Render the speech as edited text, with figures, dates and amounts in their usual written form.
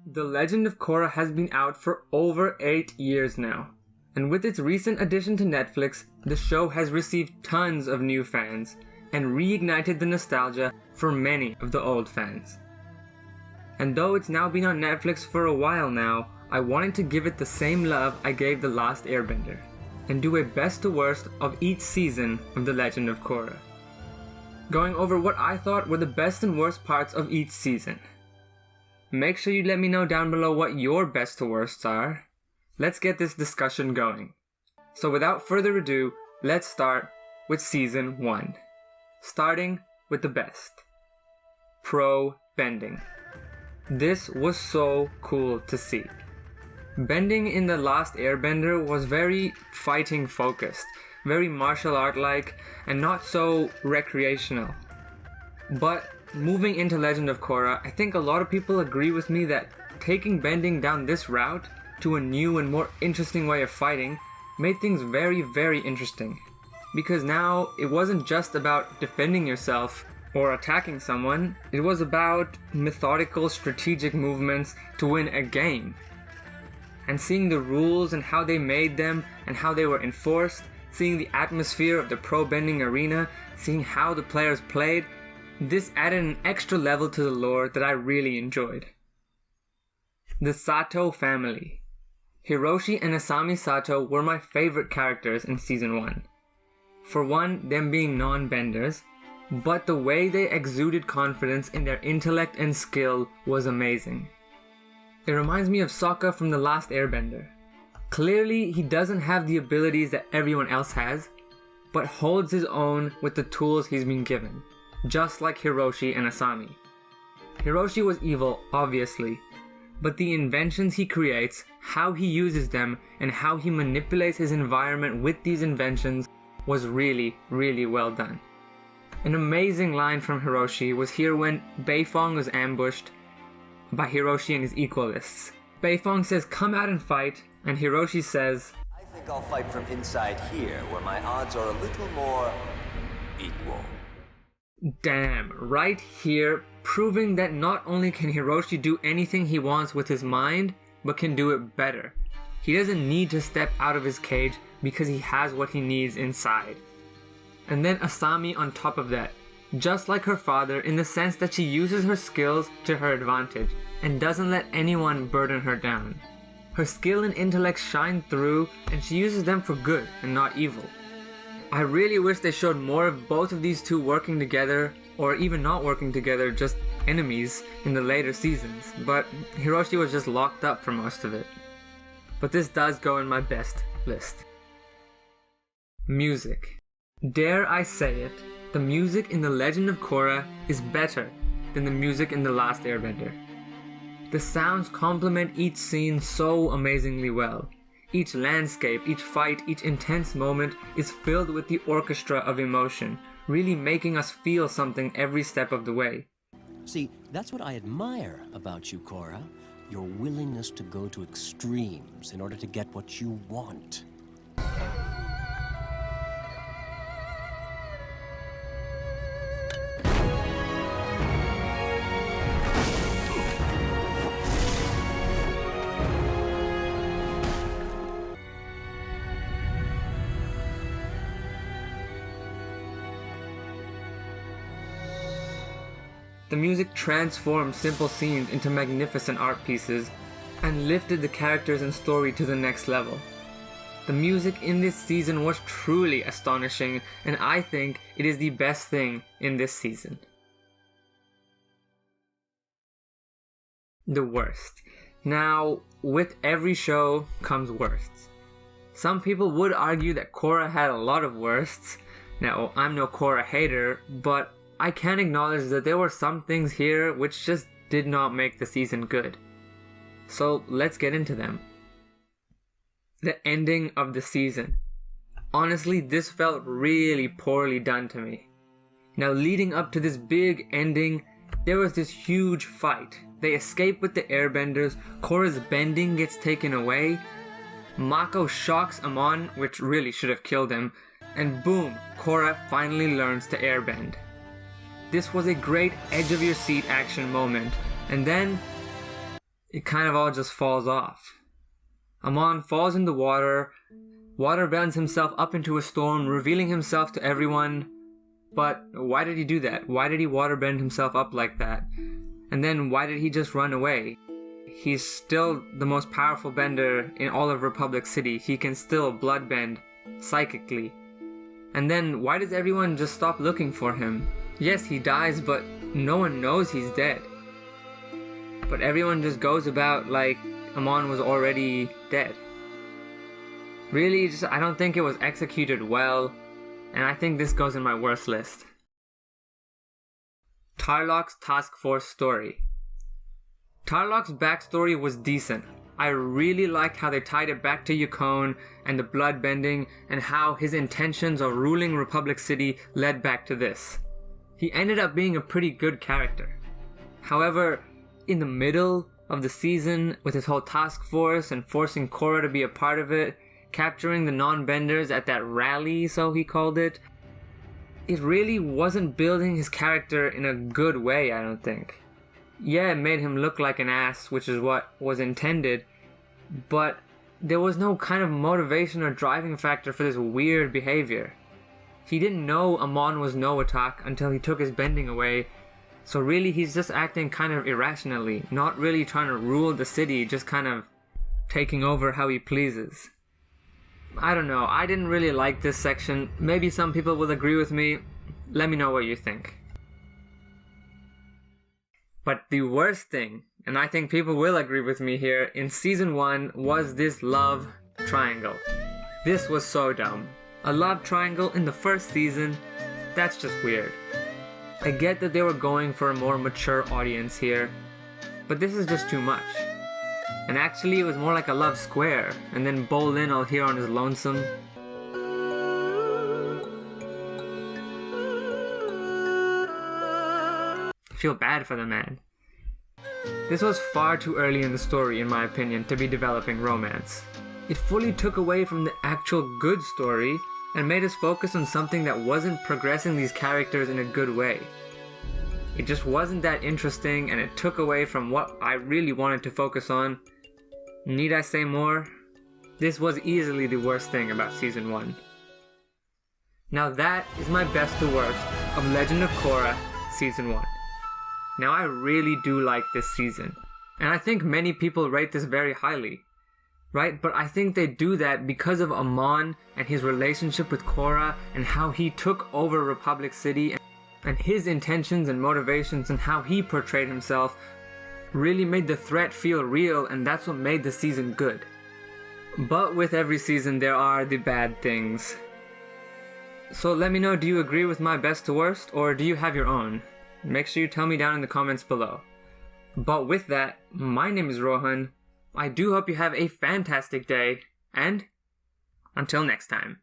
The Legend of Korra has been out for over 8 years now, and with its recent addition to Netflix, the show has received tons of new fans, and reignited the nostalgia for many of the old fans. And though it's now been on Netflix for a while now, I wanted to give it the same love I gave The Last Airbender, and do a best to worst of each season of The Legend of Korra, going over what I thought were the best and worst parts of each season. Make sure you let me know down below what your best to worsts are. Let's get this discussion going. So without further ado, let's start with Season 1. Starting with the best. Probending. This was so cool to see. Bending in The Last Airbender was very fighting focused, very martial art like, and not so recreational. But moving into Legend of Korra, I think a lot of people agree with me that taking bending down this route to a new and more interesting way of fighting made things very, very interesting. Because now it wasn't just about defending yourself or attacking someone, it was about methodical, strategic movements to win a game. And seeing the rules and how they made them and how they were enforced, seeing the atmosphere of the pro-bending arena, seeing how the players played, this added an extra level to the lore that I really enjoyed. The Sato family. Hiroshi and Asami Sato were my favorite characters in Season 1. For one, them being non-benders, but the way they exuded confidence in their intellect and skill was amazing. It reminds me of Sokka from The Last Airbender. Clearly, he doesn't have the abilities that everyone else has, but holds his own with the tools he's been given, just like Hiroshi and Asami. Hiroshi was evil, obviously, but the inventions he creates, how he uses them, and how he manipulates his environment with these inventions was really, really well done. An amazing line from Hiroshi was here when Beifong was ambushed by Hiroshi and his equalists. Beifong says, "Come out and fight," and Hiroshi says, "I think I'll fight from inside here, where my odds are a little more equal." Damn, right here, proving that not only can Hiroshi do anything he wants with his mind, but can do it better. He doesn't need to step out of his cage because he has what he needs inside. And then Asami on top of that, just like her father in the sense that she uses her skills to her advantage and doesn't let anyone burden her down. Her skill and intellect shine through, and she uses them for good and not evil. I really wish they showed more of both of these two working together, or even not working together, just enemies in the later seasons, but Hiroshi was just locked up for most of it. But this does go in my best list. Music. Dare I say it, the music in The Legend of Korra is better than the music in The Last Airbender. The sounds complement each scene so amazingly well. Each landscape, each fight, each intense moment is filled with the orchestra of emotion, really making us feel something every step of the way. See, that's what I admire about you, Korra. Your willingness to go to extremes in order to get what you want. The music transformed simple scenes into magnificent art pieces and lifted the characters and story to the next level. The music in this season was truly astonishing, and I think it is the best thing in this season. The worst. Now, with every show comes worsts. Some people would argue that Korra had a lot of worsts. Now, I'm no Korra hater, but I can acknowledge that there were some things here which just did not make the season good. So let's get into them. The ending of the season. Honestly, this felt really poorly done to me. Now, leading up to this big ending, there was this huge fight. They escape with the airbenders, Korra's bending gets taken away, Mako shocks Amon, which really should have killed him, and boom, Korra finally learns to airbend. This was a great edge-of-your-seat action moment, and then it kind of all just falls off. Amon falls in the water bends himself up into a storm, revealing himself to everyone. But why did he do that? Why did he waterbend himself up like that? And then why did he just run away? He's still the most powerful bender in all of Republic City. He can still bloodbend psychically. And then why does everyone just stop looking for him? Yes, he dies, but no one knows he's dead. But everyone just goes about like Amon was already dead. Really, I don't think it was executed well, and I think this goes in my worst list. Tarlok's Task Force story. Tarlok's backstory was decent. I really liked how they tied it back to Yukon and the bloodbending, and how his intentions of ruling Republic City led back to this. He ended up being a pretty good character. However, in the middle of the season, with his whole task force and forcing Korra to be a part of it, capturing the non-benders at that rally, so he called it really wasn't building his character in a good way, I don't think. Yeah, it made him look like an ass, which is what was intended, but there was no kind of motivation or driving factor for this weird behavior. He didn't know Amon was no attack until he took his bending away, so really he's just acting kind of irrationally, not really trying to rule the city, just kind of taking over how he pleases. I don't know, I didn't really like this section. Maybe some people will agree with me. Let me know what you think. But the worst thing, and I think people will agree with me here, in season 1 was this love triangle. This was so dumb. A love triangle in the first season? That's just weird. I get that they were going for a more mature audience here, but this is just too much. And actually it was more like a love square, and then Bolin all here on his lonesome. I feel bad for the man. This was far too early in the story, in my opinion, to be developing romance. It fully took away from the actual good story and made us focus on something that wasn't progressing these characters in a good way. It just wasn't that interesting, and it took away from what I really wanted to focus on. Need I say more? This was easily the worst thing about season 1. Now that is my best to worst of Legend of Korra season 1. Now I really do like this season, and I think many people rate this very highly, right? But I think they do that because of Amon and his relationship with Korra and how he took over Republic City, and his intentions and motivations and how he portrayed himself really made the threat feel real, and that's what made the season good. But with every season there are the bad things. So let me know, do you agree with my best to worst, or do you have your own? Make sure you tell me down in the comments below. But with that, my name is Rohan. I do hope you have a fantastic day, and until next time.